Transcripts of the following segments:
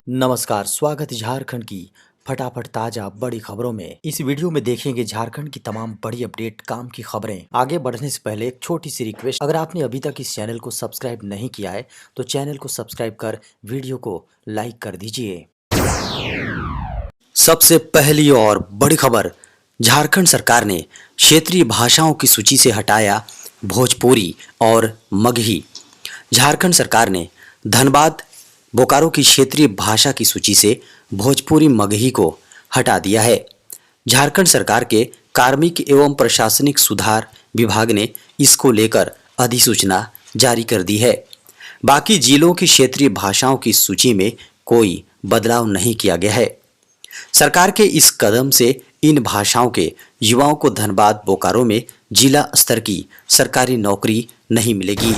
नमस्कार, स्वागत है झारखंड की फटाफट ताजा बड़ी खबरों में। इस वीडियो में देखेंगे झारखंड की तमाम बड़ी अपडेट, काम की खबरें। आगे बढ़ने से पहले एक छोटी सी रिक्वेस्ट, अगर आपने अभी तक इस चैनल को सब्सक्राइब नहीं किया है तो चैनल को सब्सक्राइब कर वीडियो को लाइक कर दीजिए। सबसे पहली और बड़ी खबर, झारखंड सरकार ने क्षेत्रीय भाषाओं की सूची से हटाया भोजपुरी और मगही। झारखंड सरकार ने धनबाद बोकारो की क्षेत्रीय भाषा की सूची से भोजपुरी मगही को हटा दिया है। झारखंड सरकार के कार्मिक एवं प्रशासनिक सुधार विभाग ने इसको लेकर अधिसूचना जारी कर दी है। बाकी जिलों की क्षेत्रीय भाषाओं की सूची में कोई बदलाव नहीं किया गया है। सरकार के इस कदम से इन भाषाओं के युवाओं को धनबाद बोकारो में जिला स्तर की सरकारी नौकरी नहीं मिलेगी।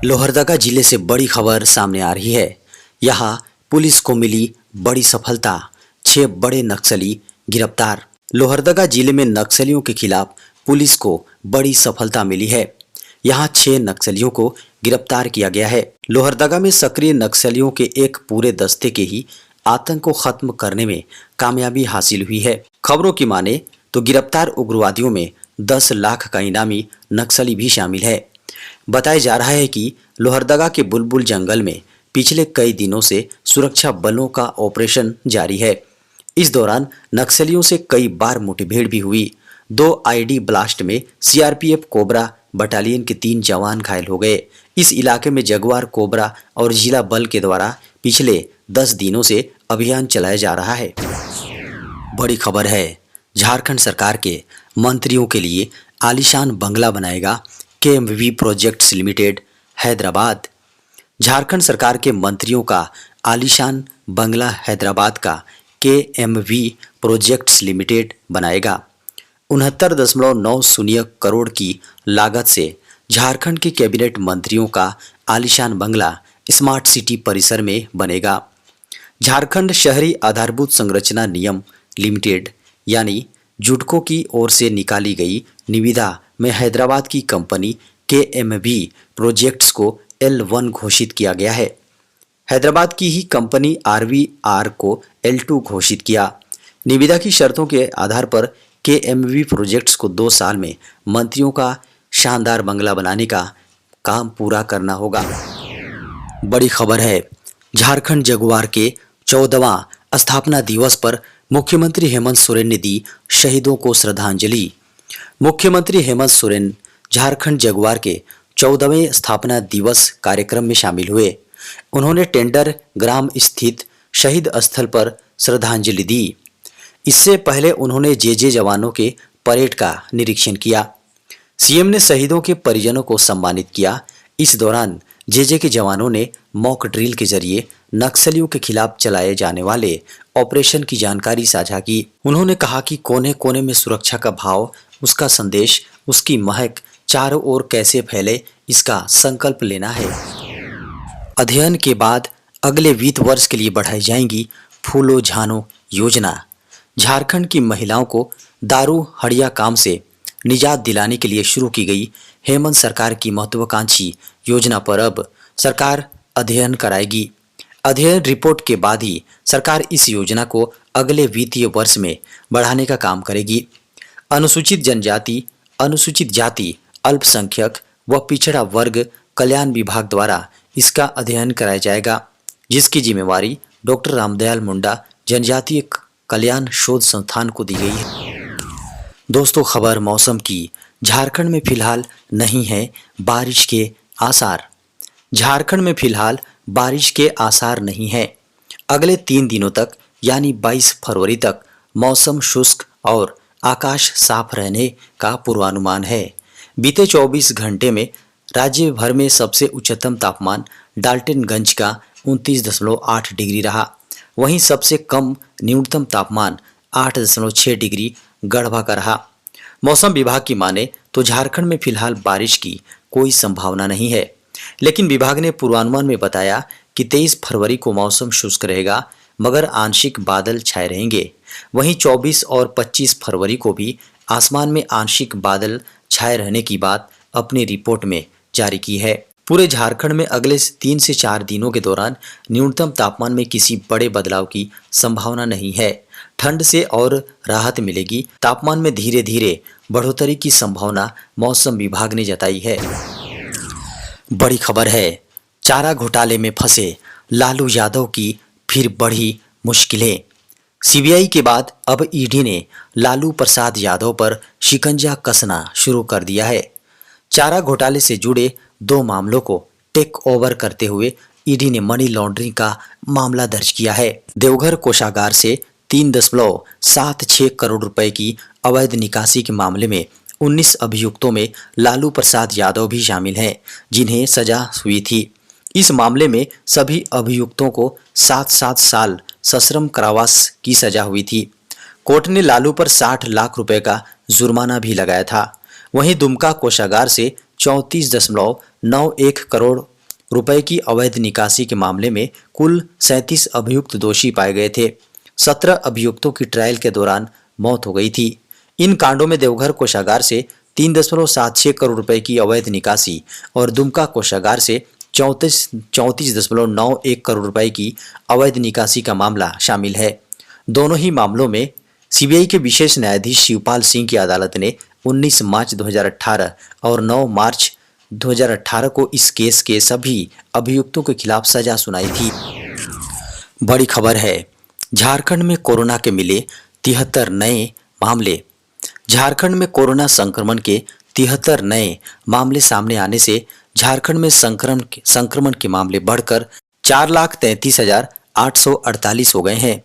लोहरदगा जिले से बड़ी खबर सामने आ रही है। यहाँ पुलिस को मिली बड़ी सफलता, 6 बड़े नक्सली गिरफ्तार। लोहरदगा जिले में नक्सलियों के खिलाफ पुलिस को बड़ी सफलता मिली है। यहाँ 6 नक्सलियों को गिरफ्तार किया गया है। लोहरदगा में सक्रिय नक्सलियों के एक पूरे दस्ते के ही आतंक को खत्म करने में कामयाबी हासिल हुई है। खबरों की माने तो गिरफ्तार उग्रवादियों में 10 लाख का इनामी नक्सली भी शामिल है। बताया जा रहा है कि लोहरदगा के बुलबुल जंगल में पिछले कई दिनों से सुरक्षा बलों का ऑपरेशन जारी है। इस दौरान नक्सलियों से कई बार मुठभेड़ भी हुई। 2 आईडी ब्लास्ट में सीआरपीएफ कोबरा बटालियन के 3 जवान घायल हो गए। इस इलाके में जगुआर कोबरा और जिला बल के द्वारा पिछले 10 दिनों से अभियान चलाया जा रहा है। बड़ी खबर है, झारखंड सरकार के मंत्रियों के लिए आलीशान बंगला बनाएगा केएमवी प्रोजेक्ट्स लिमिटेड हैदराबाद। झारखंड सरकार के मंत्रियों का आलीशान बंगला हैदराबाद का केएमवी प्रोजेक्ट्स लिमिटेड बनाएगा। 69.90 करोड़ की लागत से झारखंड के कैबिनेट मंत्रियों का आलीशान बंगला स्मार्ट सिटी परिसर में बनेगा। झारखंड शहरी आधारभूत संरचना निगम लिमिटेड यानी जुडको की ओर से निकाली गई निविदा में हैदराबाद की कंपनी केएमवी प्रोजेक्ट्स को L1 घोषित किया गया है। हैदराबाद की ही कंपनी RVR को L2 घोषित किया। निविदा की शर्तों के आधार पर केएमवी प्रोजेक्ट्स को 2 साल में मंत्रियों का शानदार बंगला बनाने का काम पूरा करना होगा। बड़ी खबर है, झारखंड जगुआर के 14वां स्थापना दिवस पर मुख्यमंत्री हेमंत सोरेन ने दी शहीदों को श्रद्धांजलि। मुख्यमंत्री हेमंत सोरेन झारखंड जगुआर के 14वें स्थापना दिवस कार्यक्रम में शामिल हुए। उन्होंने टेंडर ग्राम स्थित शहीद स्थल पर श्रद्धांजलि दी। इससे पहले उन्होंने जे जवानों के परेड का निरीक्षण किया। सीएम ने शहीदों के परिजनों को सम्मानित किया। इस दौरान जे के जवानों ने मॉक ड्रिल के जरिए नक्सलियों के खिलाफ चलाए जाने वाले ऑपरेशन की जानकारी साझा की। उन्होंने कहा कि कोने कोने में सुरक्षा का भाव, उसका संदेश, उसकी महक चारों ओर कैसे फैले, इसका संकल्प लेना है। अध्ययन के बाद अगले वित्त वर्ष के लिए बढ़ाई जाएंगी फूलो झानो योजना। झारखंड की महिलाओं को दारू हड़िया काम से निजात दिलाने के लिए शुरू की गई हेमंत सरकार की महत्वाकांक्षी योजना पर अब सरकार अध्ययन कराएगी। अध्ययन रिपोर्ट के बाद ही सरकार इस योजना को अगले वित्तीय वर्ष में बढ़ाने का काम करेगी। अनुसूचित जनजाति, अनुसूचित जाति, अल्पसंख्यक व पिछड़ा वर्ग कल्याण विभाग द्वारा इसका अध्ययन कराया जाएगा, जिसकी जिम्मेवारी डॉक्टर रामदयाल मुंडा जनजातीय कल्याण शोध संस्थान को दी गई है। दोस्तों, खबर मौसम की। झारखंड में फिलहाल नहीं है बारिश के आसार। झारखंड में फिलहाल बारिश के आसार नहीं है। अगले 3 दिनों तक यानी 22 फरवरी तक मौसम शुष्क और आकाश साफ रहने का पूर्वानुमान है। बीते 24 घंटे में राज्य भर में सबसे उच्चतम तापमान डाल्टनगंज का 29.8 डिग्री रहा। वहीं सबसे कम न्यूनतम तापमान 8.6 डिग्री गढ़वा का रहा। मौसम विभाग की माने तो झारखंड में फिलहाल बारिश की कोई संभावना नहीं है, लेकिन विभाग ने पूर्वानुमान में बताया कि 23 फरवरी को मौसम शुष्क रहेगा मगर आंशिक बादल छाए रहेंगे। वहीं 24 और 25 फरवरी को भी आसमान में आंशिक बादल छाए रहने की बात अपनी रिपोर्ट में जारी की है। पूरे झारखंड में अगले 3 से 4 दिनों के दौरान न्यूनतम तापमान में किसी बड़े बदलाव की संभावना नहीं है। ठंड से और राहत मिलेगी। तापमान में धीरे धीरे बढ़ोतरी की संभावना मौसम विभाग ने जताई है। बड़ी खबर है, चारा घोटाले में फंसे लालू यादव की फिर बढ़ी मुश्किलें। सीबीआई के बाद अब ईडी ने लालू प्रसाद यादव पर शिकंजा कसना शुरू कर दिया है। चारा घोटाले से जुड़े 2 मामलों को टेक ओवर करते हुए ईडी ने मनी लॉन्ड्रिंग का मामला दर्ज किया है। देवघर कोषागार से 3.76 करोड़ रुपए की अवैध निकासी के मामले में 19 अभियुक्तों में लालू प्रसाद यादव भी शामिल हैं, जिन्हें सजा हुई थी। इस मामले में सभी अभियुक्तों को 7-7 साल सश्रम कारावास की सजा हुई थी। कोर्ट ने लालू पर 60 लाख रुपए का जुर्माना भी लगाया था। वहीं दुमका कोषागार से 34.91 करोड़ रुपए की अवैध निकासी के मामले में कुल 37 अभियुक्त दोषी पाए गए थे। 17 अभियुक्तों की ट्रायल के दौरान मौत हो गई थी। इन कांडों में देवघर कोषागार से 3.76 करोड़ रुपए की अवैध निकासी और दुमका कोषागार से 34.91 करोड़ रुपए की अवैध निकासी का मामला शामिल है। दोनों ही मामलों में सीबीआई के विशेष न्यायाधीश शिवपाल सिंह की अदालत ने 19 मार्च 2018 और 9 मार्च 2018 को इस केस के सभी अभियुक्तों के खिलाफ सजा सुनाई थी। बड़ी खबर है, झारखंड में कोरोना के मिले 73 नए मामले। झारखंड में कोरोना संक्रमण के 73 नए मामले सामने आने से झारखंड में संक्रमण के मामले बढ़कर 4,33,848 हो गए हैं।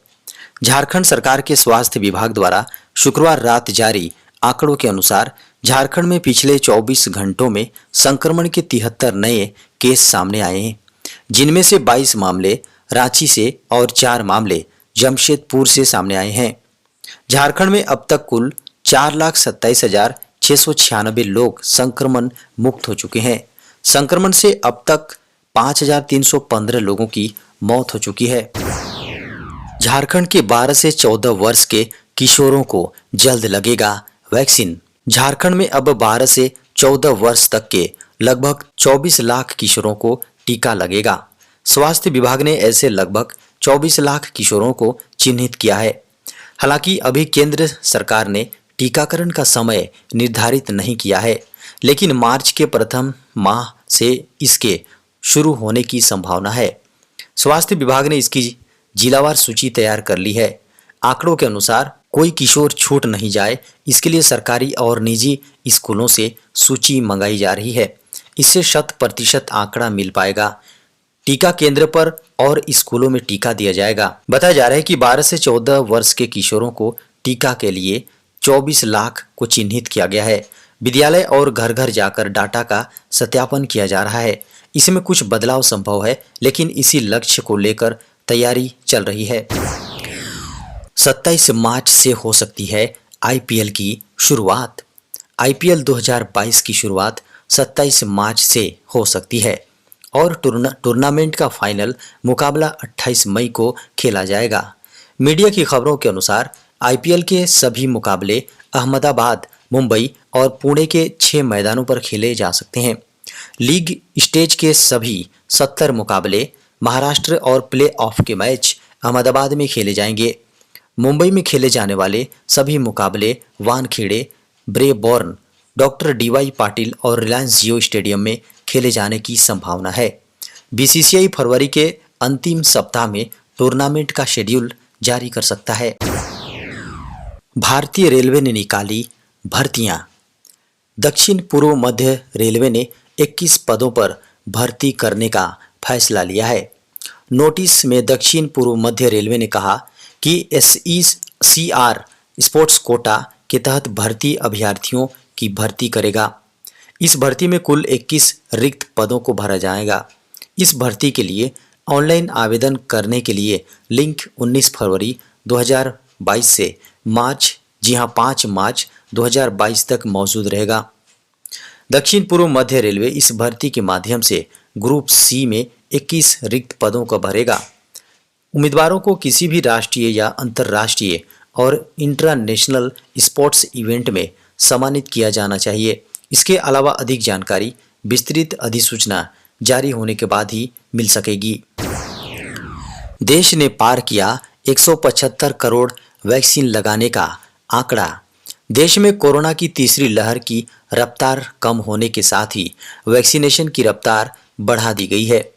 झारखंड सरकार के स्वास्थ्य विभाग द्वारा शुक्रवार रात जारी आंकड़ों के अनुसार झारखंड में पिछले 24 घंटों में संक्रमण के 73 नए केस सामने आए हैं, जिनमें से 22 मामले रांची से और 4 मामले जमशेदपुर से सामने आए हैं। झारखंड में अब तक कुल 4,27,696 लोग संक्रमण मुक्त हो चुके हैं। संक्रमण से अब तक 5,315 लोगों की मौत हो चुकी है। झारखंड के 12 से 14 वर्ष के किशोरों को जल्द लगेगा वैक्सीन। झारखंड में अब 12 से 14 वर्ष तक के लगभग 24 लाख किशोरों को टीका लगेगा। स्वास्थ्य विभाग ने ऐसे लगभग 24 लाख किशोरों को चिन्हित किया है। हालांकि अभी केंद्र सरकार ने टीकाकरण का समय निर्धारित नहीं किया है, लेकिन मार्च के प्रथम माह से इसके शुरू होने की संभावना है। स्वास्थ्य विभाग ने इसकी जिलावार सूची तैयार कर ली है। आंकड़ों के अनुसार कोई किशोर छूट नहीं जाए, इसके लिए सरकारी और निजी स्कूलों से सूची मंगाई जा रही है। इससे 100% आंकड़ा मिल पाएगा। टीका केंद्र पर और स्कूलों में टीका दिया जाएगा। बताया जा रहा है कि 12 से 14 वर्ष के किशोरों को टीका के लिए 24 लाख को चिन्हित किया गया है। विद्यालय और घर घर जाकर डाटा का सत्यापन किया जा रहा है। इसमें कुछ बदलाव संभव है, लेकिन इसी लक्ष्य को लेकर तैयारी चल रही है। 27 मार्च से हो सकती है आईपीएल की शुरुआत। आईपीएल 2022 की शुरुआत 27 मार्च से हो सकती है और टूर्नामेंट का फाइनल मुकाबला 28 मई को खेला जाएगा। मीडिया की खबरों के अनुसार आईपीएल के सभी मुकाबले अहमदाबाद, मुंबई और पुणे के 6 मैदानों पर खेले जा सकते हैं। लीग स्टेज के सभी 70 मुकाबले, महाराष्ट्र और प्ले ऑफ के मैच अहमदाबाद में खेले जाएंगे। मुंबई में खेले जाने वाले सभी मुकाबले Wankhede, Brabourne, doctor DY Patil और रिलायंस जियो स्टेडियम में खेले जाने की संभावना है। बीसीसीआई फरवरी के अंतिम सप्ताह में टूर्नामेंट का शेड्यूल जारी कर सकता है। भारतीय रेलवे ने निकाली भर्तियां। दक्षिण पूर्व मध्य रेलवे ने 21 पदों पर भर्ती करने का फैसला लिया है। नोटिस में दक्षिण पूर्व मध्य रेलवे ने कहा कि SECR स्पोर्ट्स कोटा के तहत भर्ती अभ्यर्थियों की भर्ती करेगा। इस भर्ती में कुल 21 रिक्त पदों को भरा जाएगा। इस भर्ती के लिए ऑनलाइन आवेदन करने के लिए लिंक 19 फरवरी 2022 से 5 मार्च 2022 तक मौजूद रहेगा। दक्षिण पूर्व मध्य रेलवे इस भर्ती के माध्यम से ग्रुप सी में 21 रिक्त पदों को भरेगा। उम्मीदवारों को किसी भी राष्ट्रीय या अंतर्राष्ट्रीय और इंटरनेशनल स्पोर्ट्स इवेंट में सम्मानित किया जाना चाहिए। इसके अलावा अधिक जानकारी, विस्तृत अधिसूचना जारी होने के बाद ही मिल सकेगी। देश ने पार किया 175 करोड़ वैक्सीन लगाने का आंकड़ा। देश में कोरोना की तीसरी लहर की रफ्तार कम होने के साथ ही वैक्सीनेशन की रफ्तार बढ़ा दी गई है।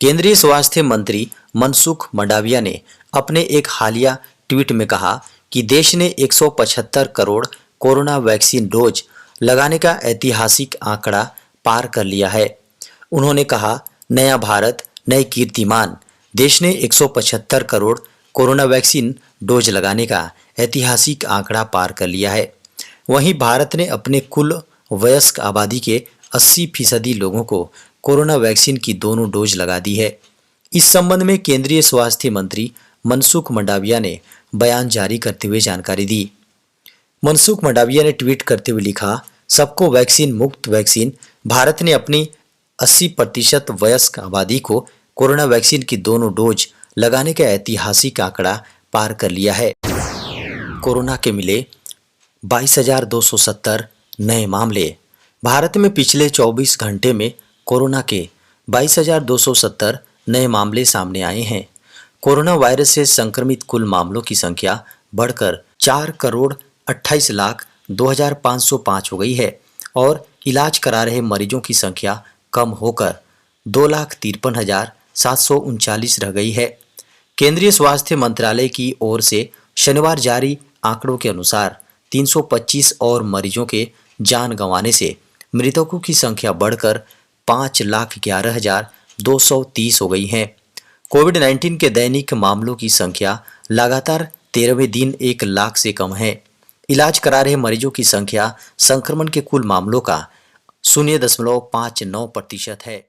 केंद्रीय स्वास्थ्य मंत्री मनसुख मंडाविया ने अपने एक हालिया ट्वीट में कहा कि देश ने 175 करोड़ कोरोना वैक्सीन डोज लगाने का ऐतिहासिक आंकड़ा पार कर लिया है। उन्होंने कहा, नया भारत नए कीर्तिमान। देश ने 175 करोड़ कोरोना वैक्सीन डोज लगाने का ऐतिहासिक आंकड़ा पार कर लिया है। वहीं भारत ने अपने कुल वयस्क आबादी के 80% लोगों को कोरोना वैक्सीन की दोनों डोज लगा दी है। इस संबंध में केंद्रीय स्वास्थ्य मंत्री मनसुख मंडाविया ने बयान जारी करते हुए जानकारी दी। मनसुख मंडाविया ने ट्वीट करते हुए लिखा, सबको वैक्सीन मुक्त वैक्सीन। भारत ने अपनी 80% वयस्क आबादी को कोरोना वैक्सीन की दोनों डोज लगाने का ऐतिहासिक आंकड़ा पार कर लिया है। कोरोना के मिले 22,270 नए मामले। भारत में पिछले 24 घंटे में कोरोना के 22,270 नए मामले सामने आए हैं। कोरोना वायरस से संक्रमित कुल मामलों की संख्या बढ़कर 4,28,02,505 हो गई है और इलाज करा रहे मरीजों की संख्या कम होकर 2,53,739 रह गई है। केंद्रीय स्वास्थ्य मंत्रालय की ओर से शनिवार जारी आंकड़ों के अनुसार 325 और मरीजों के जान गंवाने से मृतकों की संख्या बढ़कर 5,11,230 हो गई है। कोविड-19 के दैनिक मामलों की संख्या लगातार 13वें दिन 1 लाख से कम है। इलाज करा रहे मरीजों की संख्या संक्रमण के कुल मामलों का 0.59% है।